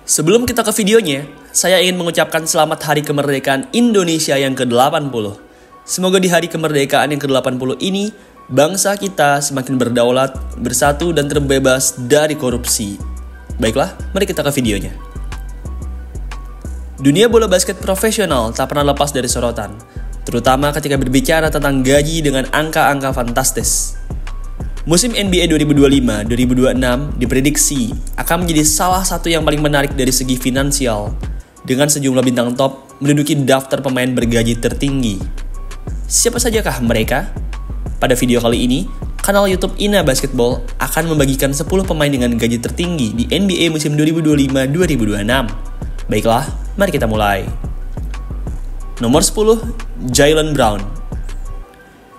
Sebelum kita ke videonya, saya ingin mengucapkan selamat Hari Kemerdekaan Indonesia yang ke-80. Semoga di hari kemerdekaan yang ke-80 ini, bangsa kita semakin berdaulat, bersatu, dan terbebas dari korupsi. Baiklah, mari kita ke videonya. Dunia bola basket profesional tak pernah lepas dari sorotan, terutama ketika berbicara tentang gaji dengan angka-angka fantastis. Musim NBA 2025-2026 diprediksi akan menjadi salah satu yang paling menarik dari segi finansial, dengan sejumlah bintang top menduduki daftar pemain bergaji tertinggi. Siapa sajakah mereka? Pada video kali ini, kanal YouTube Ina Basketball akan membagikan 10 pemain dengan gaji tertinggi di NBA musim 2025-2026. Baiklah, mari kita mulai. Nomor 10, Jaylen Brown.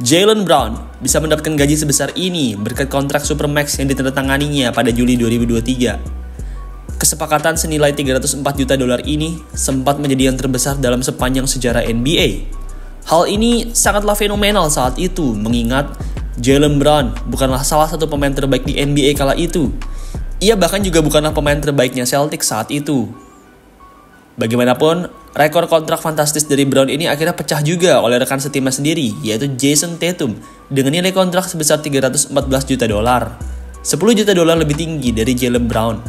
Jaylen Brown bisa mendapatkan gaji sebesar ini berkat kontrak Supermax yang ditandatanganinya pada Juli 2023. Kesepakatan senilai $304 juta ini sempat menjadi yang terbesar dalam sepanjang sejarah NBA. Hal ini sangatlah fenomenal saat itu, mengingat Jaylen Brown bukanlah salah satu pemain terbaik di NBA kala itu. Ia bahkan juga bukanlah pemain terbaiknya Celtics saat itu. Bagaimanapun, rekor kontrak fantastis dari Brown ini akhirnya pecah juga oleh rekan setimnya sendiri, yaitu Jason Tatum, dengan nilai kontrak sebesar $314 juta. $10 juta lebih tinggi dari Jaylen Brown.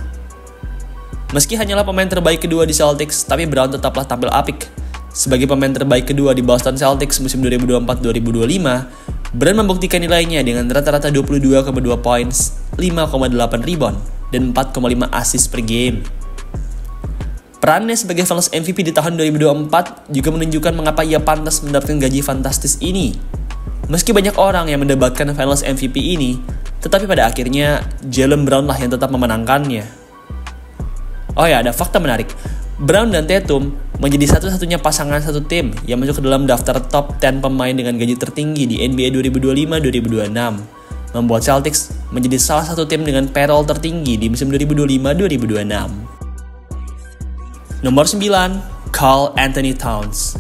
Meski hanyalah pemain terbaik kedua di Celtics, tapi Brown tetaplah tampil apik. Sebagai pemain terbaik kedua di Boston Celtics musim 2024-2025, Brown membuktikan nilainya dengan rata-rata 22,2 points, 5,8 rebound, dan 4,5 assist per game. Perannya sebagai Finals MVP di tahun 2024 juga menunjukkan mengapa ia pantas mendapatkan gaji fantastis ini. Meski banyak orang yang mendebatkan Finals MVP ini, tetapi pada akhirnya Jaylen Brown lah yang tetap memenangkannya. Oh ya, ada fakta menarik. Brown dan Tatum menjadi satu-satunya pasangan satu tim yang masuk ke dalam daftar top 10 pemain dengan gaji tertinggi di NBA 2025-2026, membuat Celtics menjadi salah satu tim dengan payroll tertinggi di musim 2025-2026. Nomor 9, Karl Anthony Towns.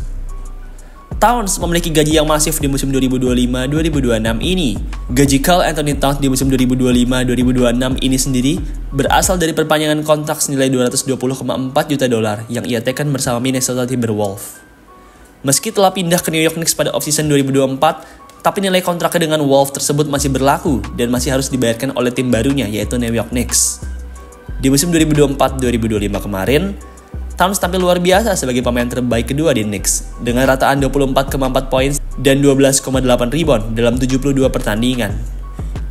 Towns memiliki gaji yang masif di musim 2025-2026 ini. Gaji Karl Anthony Towns di musim 2025-2026 ini sendiri berasal dari perpanjangan kontrak senilai $220,4 juta yang ia tekan bersama Minnesota Timberwolves. Meski telah pindah ke New York Knicks pada offseason 2024, tapi nilai kontraknya dengan Wolves tersebut masih berlaku dan masih harus dibayarkan oleh tim barunya, yaitu New York Knicks. Di musim 2024-2025 kemarin, Towns tampil luar biasa sebagai pemain terbaik kedua di Knicks dengan rataan 24,4 poin dan 12,8 rebound dalam 72 pertandingan.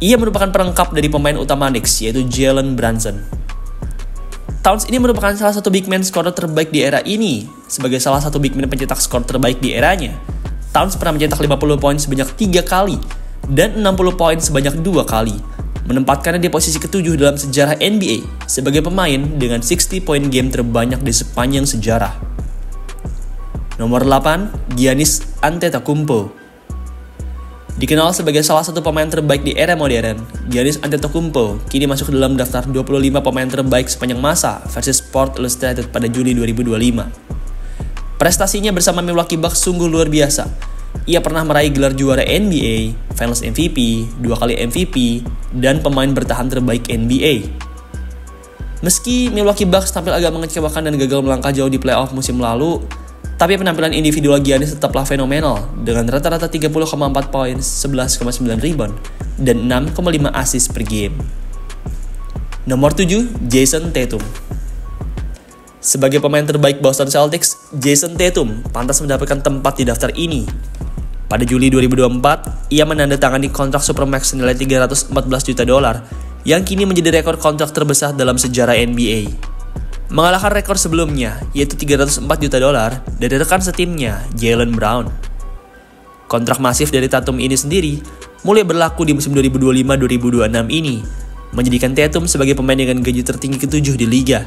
Ia merupakan pelengkap dari pemain utama Knicks, yaitu Jalen Brunson. Towns ini merupakan salah satu big man scorer terbaik di era ini. Sebagai salah satu big man pencetak skor terbaik di eranya, Towns pernah mencetak 50 poin sebanyak 3 kali dan 60 poin sebanyak 2 kali, menempatkannya di posisi ke-7 dalam sejarah NBA sebagai pemain dengan 60 point game terbanyak di sepanjang sejarah. Nomor 8, Giannis Antetokounmpo. Dikenal sebagai salah satu pemain terbaik di era modern, Giannis Antetokounmpo kini masuk ke dalam daftar 25 pemain terbaik sepanjang masa versi Sports Illustrated pada Juli 2025. Prestasinya bersama Milwaukee Bucks sungguh luar biasa. Ia pernah meraih gelar juara NBA, Finals MVP, 2 kali MVP, dan pemain bertahan terbaik NBA. Meski Milwaukee Bucks tampil agak mengecewakan dan gagal melangkah jauh di playoff musim lalu, tapi penampilan individual Giannis tetaplah fenomenal dengan rata-rata 30,4 poin, 11,9 rebound, dan 6,5 assist per game. Nomor 7, Jason Tatum. Sebagai pemain terbaik Boston Celtics, Jason Tatum pantas mendapatkan tempat di daftar ini. Pada Juli 2024, ia menandatangani kontrak Supermax senilai $314 juta yang kini menjadi rekor kontrak terbesar dalam sejarah NBA. Mengalahkan rekor sebelumnya, yaitu $304 juta dari rekan setimnya, Jaylen Brown. Kontrak masif dari Tatum ini sendiri mulai berlaku di musim 2025-2026 ini, menjadikan Tatum sebagai pemain dengan gaji tertinggi ke-7 di liga.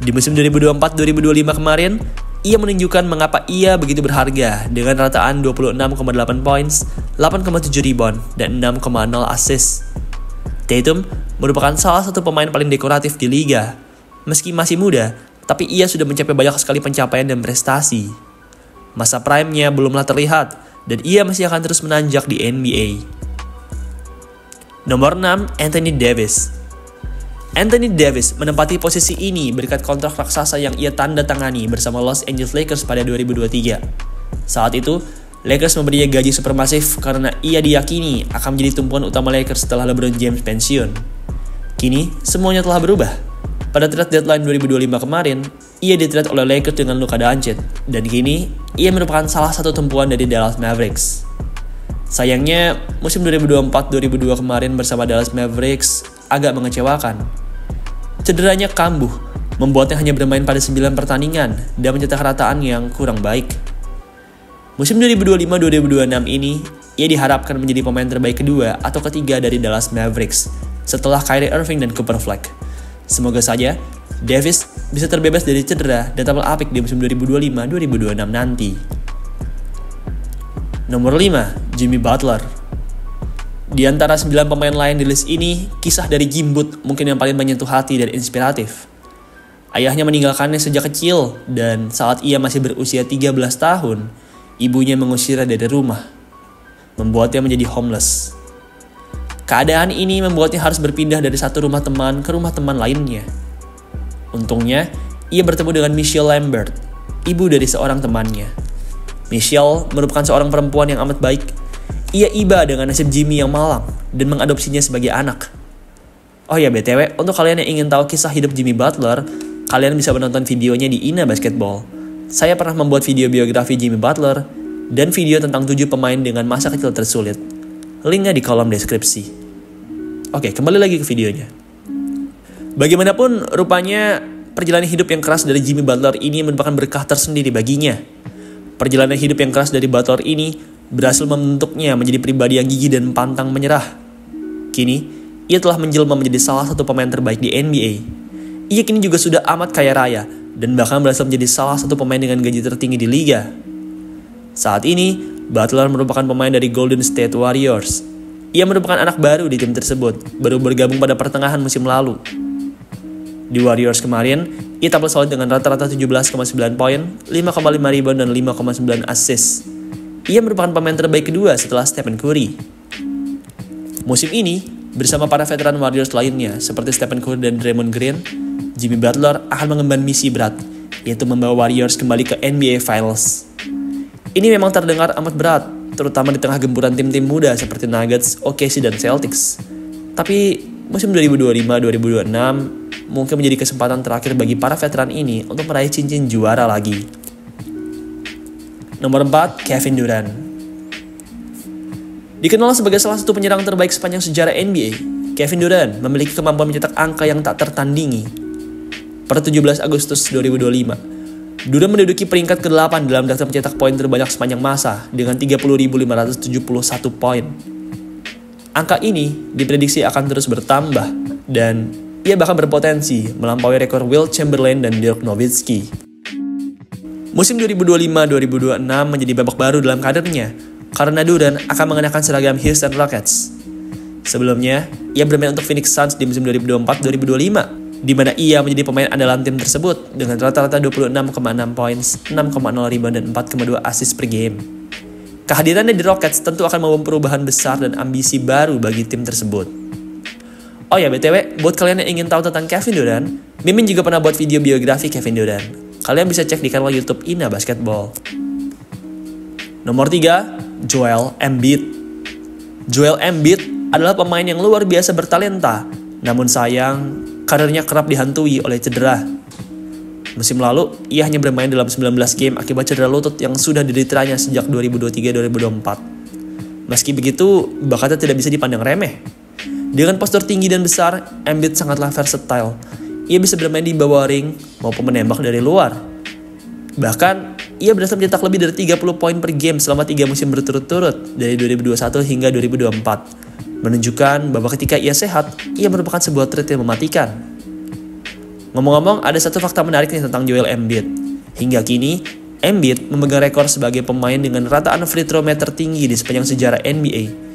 Di musim 2024-2025 kemarin, ia menunjukkan mengapa ia begitu berharga dengan rataan 26,8 points, 8,7 rebound, dan 6,0 assist. Tatum merupakan salah satu pemain paling dekoratif di liga. Meski masih muda, tapi ia sudah mencapai banyak sekali pencapaian dan prestasi. Masa prime-nya belumlah terlihat, dan ia masih akan terus menanjak di NBA. Nomor 6, Anthony Davis. Anthony Davis menempati posisi ini berkat kontrak raksasa yang ia tanda tangani bersama Los Angeles Lakers pada 2023. Saat itu, Lakers memberinya gaji supermasif karena ia diyakini akan menjadi tumpuan utama Lakers setelah LeBron James pensiun. Kini, semuanya telah berubah. Pada trade deadline 2025 kemarin, ia di-trade oleh Lakers dengan Luka Doncic, dan kini ia merupakan salah satu tumpuan dari Dallas Mavericks. Sayangnya, musim 2024-2002 kemarin bersama Dallas Mavericks agak mengecewakan. Cederanya kambuh, membuatnya hanya bermain pada 9 pertandingan dan mencetak rataan yang kurang baik. Musim 2025-2026 ini, ia diharapkan menjadi pemain terbaik kedua atau ketiga dari Dallas Mavericks setelah Kyrie Irving dan Cooper Flag. Semoga saja Davis bisa terbebas dari cedera dan tampil apik di musim 2025-2026 nanti. Nomor 5, Jimmy Butler. Di antara 9 pemain lain di list ini, kisah dari Jimbut mungkin yang paling menyentuh hati dan inspiratif. Ayahnya meninggalkannya sejak kecil, dan saat ia masih berusia 13 tahun, ibunya mengusirnya dari rumah, membuatnya menjadi homeless. Keadaan ini membuatnya harus berpindah dari satu rumah teman ke rumah teman lainnya. Untungnya, ia bertemu dengan Michelle Lambert, ibu dari seorang temannya. Michelle merupakan seorang perempuan yang amat baik. Ia iba dengan nasib Jimmy yang malang dan mengadopsinya sebagai anak. Oh ya BTW, untuk kalian yang ingin tahu kisah hidup Jimmy Butler, kalian bisa menonton videonya di Ina Basketball. Saya pernah membuat video biografi Jimmy Butler dan video tentang 7 pemain dengan masa kecil tersulit. Linknya di kolom deskripsi. Oke, kembali lagi ke videonya. Bagaimanapun, rupanya perjalanan hidup yang keras dari Jimmy Butler ini merupakan berkah tersendiri baginya. Perjalanan hidup yang keras dari Butler ini berhasil membentuknya menjadi pribadi yang gigih dan pantang menyerah. Kini, ia telah menjelma menjadi salah satu pemain terbaik di NBA. Ia kini juga sudah amat kaya raya dan bahkan berhasil menjadi salah satu pemain dengan gaji tertinggi di liga. Saat ini, Butler merupakan pemain dari Golden State Warriors. Ia merupakan anak baru di tim tersebut, baru bergabung pada pertengahan musim lalu. Di Warriors kemarin, ia tampil solid dengan rata-rata 17,9 poin, 5,5 rebound, dan 5,9 assist. Ia merupakan pemain terbaik kedua setelah Stephen Curry. Musim ini, bersama para veteran Warriors lainnya seperti Stephen Curry dan Draymond Green, Jimmy Butler akan mengemban misi berat, yaitu membawa Warriors kembali ke NBA Finals. Ini memang terdengar amat berat, terutama di tengah gempuran tim-tim muda seperti Nuggets, OKC, dan Celtics. Tapi, musim 2025-2026 mungkin menjadi kesempatan terakhir bagi para veteran ini untuk meraih cincin juara lagi. Nomor 4, Kevin Durant. Dikenal sebagai salah satu penyerang terbaik sepanjang sejarah NBA, Kevin Durant memiliki kemampuan mencetak angka yang tak tertandingi. Per 17 Agustus 2025, Durant menduduki peringkat ke-8 dalam daftar pencetak poin terbanyak sepanjang masa dengan 30.571 poin. Angka ini diprediksi akan terus bertambah dan ia bahkan berpotensi melampaui rekor Wilt Chamberlain dan Dirk Nowitzki. Musim 2025-2026 menjadi babak baru dalam karirnya karena Durant akan mengenakan seragam Houston Rockets. Sebelumnya, ia bermain untuk Phoenix Suns di musim 2024-2025, di mana ia menjadi pemain andalan tim tersebut dengan rata-rata 26,6 poin, 6,0 rebound, dan 4,2 assist per game. Kehadirannya di Rockets tentu akan membawa perubahan besar dan ambisi baru bagi tim tersebut. Oh ya BTW, buat kalian yang ingin tahu tentang Kevin Durant, Mimin juga pernah buat video biografi Kevin Durant. Kalian bisa cek di kanal YouTube Ina Basketball. Nomor 3, Joel Embiid. Joel Embiid adalah pemain yang luar biasa bertalenta, namun sayang, karirnya kerap dihantui oleh cedera. Musim lalu, ia hanya bermain dalam 19 game akibat cedera lutut yang sudah dideritanya sejak 2023-2024. Meski begitu, bakatnya tidak bisa dipandang remeh. Dengan postur tinggi dan besar, Embiid sangatlah versatile. Ia bisa bermain di bawah ring maupun menembak dari luar. Bahkan, ia berhasil mencetak lebih dari 30 poin per game selama 3 musim berturut-turut dari 2021 hingga 2024. Menunjukkan bahwa ketika ia sehat, ia merupakan sebuah trait yang mematikan. Ngomong-ngomong, ada satu fakta menarik nih tentang Joel Embiid. Hingga kini, Embiid memegang rekor sebagai pemain dengan rataan free throw made tertinggi di sepanjang sejarah NBA.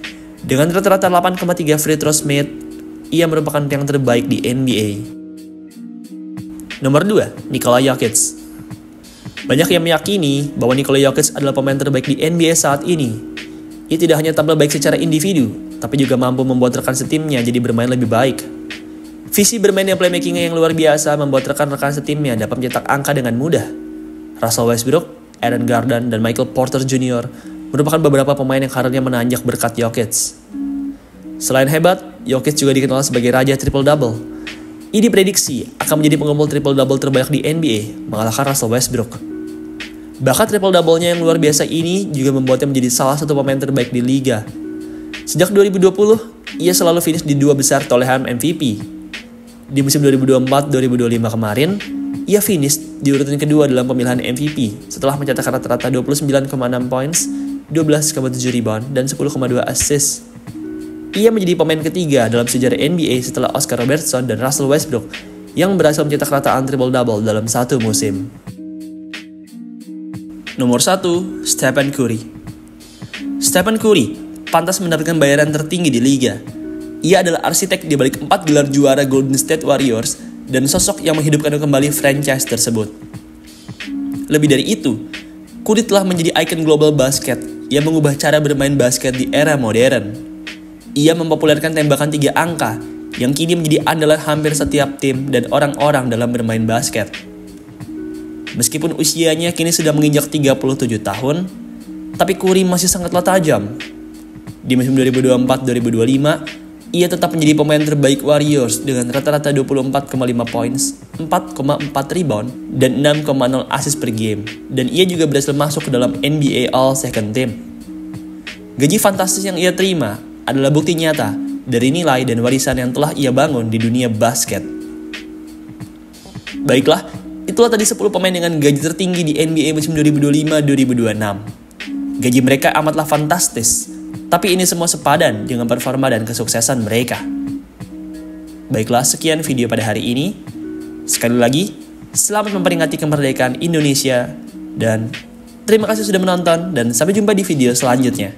Dengan rata-rata 8,3 free throws made, ia merupakan yang terbaik di NBA. Nomor 2, Nikola Jokic. Banyak yang meyakini bahwa Nikola Jokic adalah pemain terbaik di NBA saat ini. Ia tidak hanya tampil baik secara individu, tapi juga mampu membuat rekan setimnya jadi bermain lebih baik. Visi bermain dan playmakingnya yang luar biasa membuat rekan-rekan setimnya dapat mencetak angka dengan mudah. Russell Westbrook, Aaron Gordon, dan Michael Porter Jr. merupakan beberapa pemain yang karirnya menanjak berkat Jokic. Selain hebat, Jokic juga dikenal sebagai raja triple-double. Ia diprediksi akan menjadi pengumpul triple-double terbanyak di NBA, mengalahkan Russell Westbrook. Bakat triple-double-nya yang luar biasa ini juga membuatnya menjadi salah satu pemain terbaik di liga. Sejak 2020, ia selalu finish di dua besar tolehan MVP. Di musim 2024-2025 kemarin, ia finish di urutan kedua dalam pemilihan MVP setelah mencetak rata-rata 29,6 points, 12,7 rebound, dan 10,2 assist. Ia menjadi pemain ketiga dalam sejarah NBA setelah Oscar Robertson dan Russell Westbrook yang berhasil mencetak rataan triple-double dalam satu musim. Nomor 1, Stephen Curry. Stephen Curry pantas mendapatkan bayaran tertinggi di liga. Ia adalah arsitek di balik 4 gelar juara Golden State Warriors dan sosok yang menghidupkan kembali franchise tersebut. Lebih dari itu, Curry telah menjadi ikon global basket yang mengubah cara bermain basket di era modern. Ia mempopulerkan tembakan 3 angka yang kini menjadi andalan hampir setiap tim dan orang-orang dalam bermain basket. Meskipun usianya kini sudah menginjak 37 tahun, tapi Curry masih sangatlah tajam. Di musim 2024-2025, ia tetap menjadi pemain terbaik Warriors dengan rata-rata 24,5 points, 4,4 rebound, dan 6,0 assist per game. Dan ia juga berhasil masuk ke dalam NBA All-Second Team. Gaji fantastis yang ia terima adalah bukti nyata dari nilai dan warisan yang telah ia bangun di dunia basket. Baiklah, itulah tadi 10 pemain dengan gaji tertinggi di NBA musim 2025-2026. Gaji mereka amatlah fantastis, tapi ini semua sepadan dengan performa dan kesuksesan mereka. Baiklah, sekian video pada hari ini. Sekali lagi, selamat memperingati kemerdekaan Indonesia. Dan terima kasih sudah menonton dan sampai jumpa di video selanjutnya.